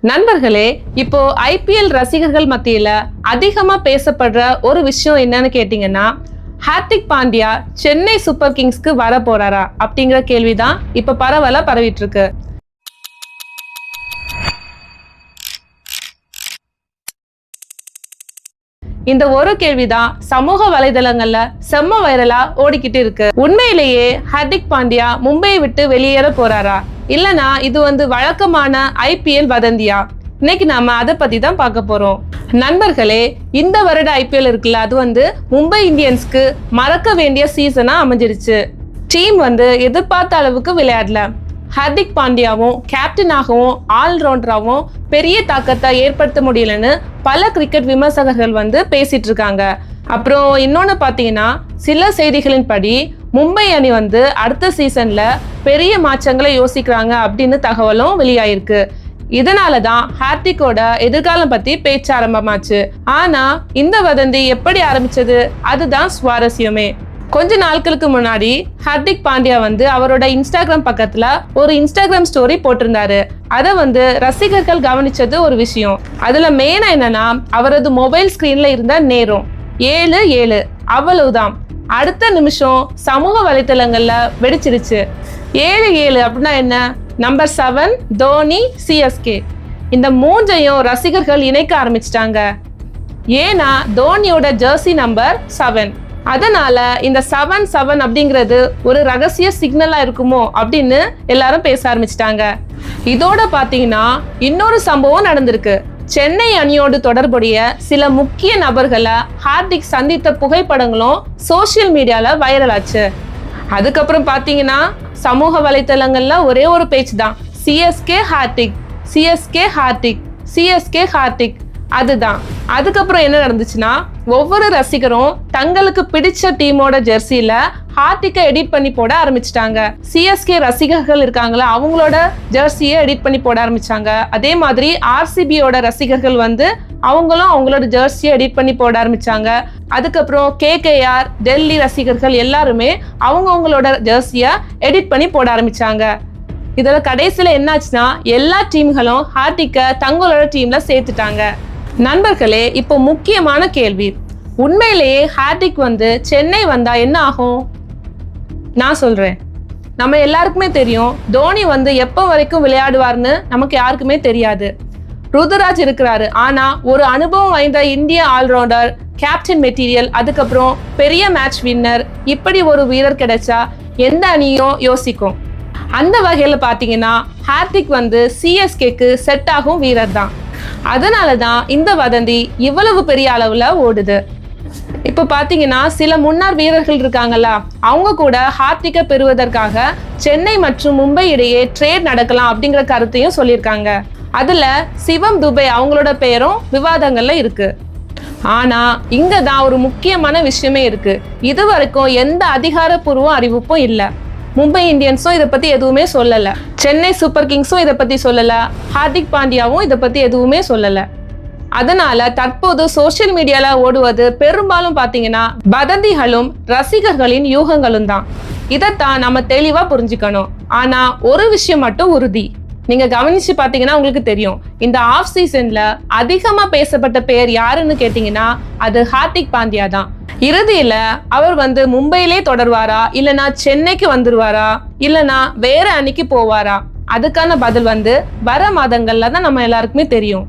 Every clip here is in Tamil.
நண்பர்களே, இப்போ ஐபிஎல் ரசிகர்கள் மத்தியில அதிகமா பேசப்படுற ஒரு விஷயம் என்னன்னு கேட்டீங்கன்னா, ஹார்திக் பாண்டியா சென்னை சூப்பர் கிங்ஸ்க்கு வர போறாரா அப்படிங்கிற கேள்விதான் இப்ப பரவலா பரவிட்டு இருக்கு. இந்த ஒரு கேள்விதான் சமூக வலைதளங்கள்ல செம்ம வைரலா ஓடிக்கிட்டு இருக்கு. உண்மையிலேயே ஹார்திக் பாண்டியா மும்பையை விட்டு வெளியேற போறாரா, இல்லனா இது வழக்கமான ஐபிஎல் வதந்தியா? இன்னைக்கு நாம அதை பத்தி தான் பார்க்க போறோம். நண்பர்களே, இந்த வருட ஐபிஎல் இருக்குல்ல, அது மும்பை இந்தியன்ஸ்க்கு மறக்க வேண்டிய சீசனா அமைஞ்சிருச்சு. டீம் எதிர்பார்த்த அளவுக்கு விளையாடல. ஹார்திக் பாண்டியாவும் கேப்டனாகவும் ஆல்ரவுண்டராகவும் பெரிய தாக்கத்தை ஏற்படுத்த முடியலன்னு பல கிரிக்கெட் விமர்சகர்கள் பேசிட்டு இருக்காங்க. அப்புறம் இன்னொன்னு பாத்தீங்கன்னா, சில செய்திகளின் படி மும்பை அணி அடுத்த சீசன்ல பெரிய மாற்றங்களை யோசிக்கிறாங்க அப்படின்னு தகவலும் வெளியாயிருக்கு. இதனாலதான் ஹார்திக்கோட எதிர்காலம் பத்தி பேச்ச ஆரம்பமாச்சு. ஆனா இந்த வதந்தி எப்படி ஆரம்பிச்சது, அதுதான் சுவாரஸ்யமே. கொஞ்ச நாட்களுக்கு முன்னாடி ஹார்திக் பாண்டியா அவரோட இன்ஸ்டாகிராம் பக்கத்துல ஒரு இன்ஸ்டாகிராம் ஸ்டோரி போட்டிருந்தாரு. அத ரசிகர்கள் கவனிச்சது ஒரு விஷயம். அதுல மெயினா என்னன்னா, அவரது மொபைல் ஸ்கிரீன்ல இருந்த நேரம் 7:07 அவ்வளவுதான். அடுத்த நிமிஷம் சமூக வலைத்தளங்கள்ல வெடிச்சிருச்சு. 7:07 அப்படின்னா என்ன? நம்பர் 7 தோனி, சிஎஸ்கே, இந்த மூன்றையும் ரசிகர்கள் இணைக்க ஆரம்பிச்சிட்டாங்க. ஏன்னா தோனியோட ஜெர்சி நம்பர் 7. அதனால இந்த 7-7 அப்படிங்கிறது ஒரு ரகசிய சிக்னலா இருக்குமோ அப்படின்னு எல்லாரும் பேச ஆரம்பிச்சிட்டாங்க. இதோட பாத்தீங்கன்னா இன்னொரு சம்பவம் நடந்திருக்கு. சென்னை அணியோடு தொடர்புடைய சில முக்கிய நபர்களை ஹார்திக் சந்தித்த புகைப்படங்களும் சோசியல் மீடியால வைரல் ஆச்சு. அதுக்கப்புறம் பாத்தீங்கன்னா சமூக வலைத்தளங்கள்ல ஒரே ஒரு பேச்சு தான், CSK Hardik, CSK Hardik, CSK Hardik. அதுதான். அதுக்கப்புறம் என்ன நடந்துச்சுன்னா, ஒவ்வொரு ரசிகரும் தங்களுக்கு பிடிச்ச டீமோட ஜெர்சியில ஹார்திக்கை எடிட் பண்ணி போட ஆரம்பிச்சிட்டாங்க. சிஎஸ்கே ரசிகர்கள் இருக்காங்களா, அவங்களோட ஜெர்சியை எடிட் பண்ணி போட ஆரம்பிச்சாங்க. அதே மாதிரி ஆர்சிபியோட ரசிகர்கள் அவங்களும் அவங்களோட ஜெர்சியை எடிட் பண்ணி போட ஆரம்பிச்சாங்க. அதுக்கப்புறம் கேகேஆர், டெல்லி ரசிகர்கள் எல்லாருமே அவங்களோட ஜெர்சியை எடிட் பண்ணி போட ஆரம்பிச்சாங்க. இதுல கடைசியில என்னாச்சுன்னா, எல்லா டீம்களும் ஹார்திக்கை தங்களோட டீம்ல சேர்த்துட்டாங்க. நண்பர்களே, இப்போ முக்கியமான கேள்வி, உண்மையிலேயே ஹார்திக் சென்னை வந்தா என்ன ஆகும்? நான் சொல்றேன். நம்ம எல்லாருக்குமே தெரியும், தோனி எப்போ வரைக்கும் விளையாடுவார்னு நமக்கு யாருக்குமே தெரியாது. ருதுராஜ் இருக்கிறாரு, ஆனா ஒரு அனுபவம் வாய்ந்த இந்திய ஆல்ரவுண்டர், கேப்டன் மெட்டீரியல், அதுக்கப்புறம் பெரிய மேட்ச் வின்னர், இப்படி ஒரு வீரர் கிடைச்சா எந்த அணியும் யோசிக்கும். அந்த வகையில பாத்தீங்கன்னா ஹார்திக் சிஎஸ்கேக்கு செட் ஆகும் வீரர் தான். அதனாலதான் இந்த வதந்தி இவ்வளவு பெரிய அளவுல ஓடுது. இப்ப பாத்தீங்கன்னா சில முன்னாள் வீரர்கள் இருக்காங்கல்ல, அவங்க கூட ஹார்திக்கை பெறுவதற்காக சென்னை மற்றும் மும்பை இடையே ட்ரேட் நடக்கலாம் அப்படிங்கிற கருத்தையும் சொல்லியிருக்காங்க. அதுல சிவம் துபே அவங்களோட பெயரும் விவாதங்கள்ல இருக்கு. ஆனா இங்கதான் ஒரு முக்கியமான விஷயமே இருக்கு. இது வரைக்கும் எந்த அதிகாரப்பூர்வ அறிவிப்பும் இல்லை. மும்பை இந்தியன்ஸும் இதை பத்தி எதுவுமே சொல்லல, சென்னை சூப்பர் கிங்ஸும் இதை பத்தி சொல்லல, ஹார்திக் பாண்டியாவும் இதை பத்தி எதுவுமே சொல்லல. அதனால தற்போது சோசியல் மீடியால ஓடுவது பெரும்பாலும் பாத்தீங்கன்னா வதந்திகளும் ரசிகர்களின் யூகங்களும் தான். இதைத்தான் நம்ம தெளிவா புரிஞ்சுக்கணும். ஆனா ஒரு விஷயம் மட்டும் உறுதி, நீங்க கவனிச்சு பாத்தீங்கன்னா உங்களுக்கு தெரியும், இந்த ஆஃப் சீசன்ல அதிகமா பேசப்பட்ட பெயர் யாருன்னு கேட்டீங்கன்னா அது ஹார்திக் பாண்டியா தான். இறுதியில அவர் மும்பையிலே தொடர்வாரா, இல்லனா சென்னைக்கு வந்துருவாரா, இல்லனா வேற அணிக்கு போவாரா, அதுக்கான பதில் வர மாதங்கள்ல தான் நம்ம எல்லாருக்குமே தெரியும்.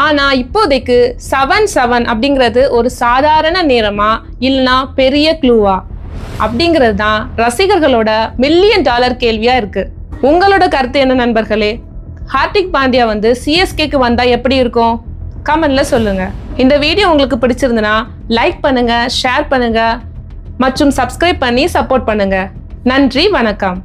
ஆனா இப்போதைக்கு 7-7 அப்படிங்கிறது ஒரு சாதாரண நேரமா இல்லனா பெரிய க்ளூவா அப்படிங்கிறது தான் ரசிகர்களோட $1 மில்லியன் கேள்வியா இருக்கு. உங்களோட கருத்து என்ன நண்பர்களே? ஹார்திக் பாண்டியா சிஎஸ்கேக்கு வந்தா எப்படி இருக்கும்? கமெண்ட்ல சொல்லுங்க. இந்த வீடியோ உங்களுக்கு பிடிச்சிருந்தனா லைக் பண்ணுங்க, ஷேர் பண்ணுங்க மற்றும் சப்ஸ்கிரைப் பண்ணி சப்போர்ட் பண்ணுங்க. நன்றி, வணக்கம்.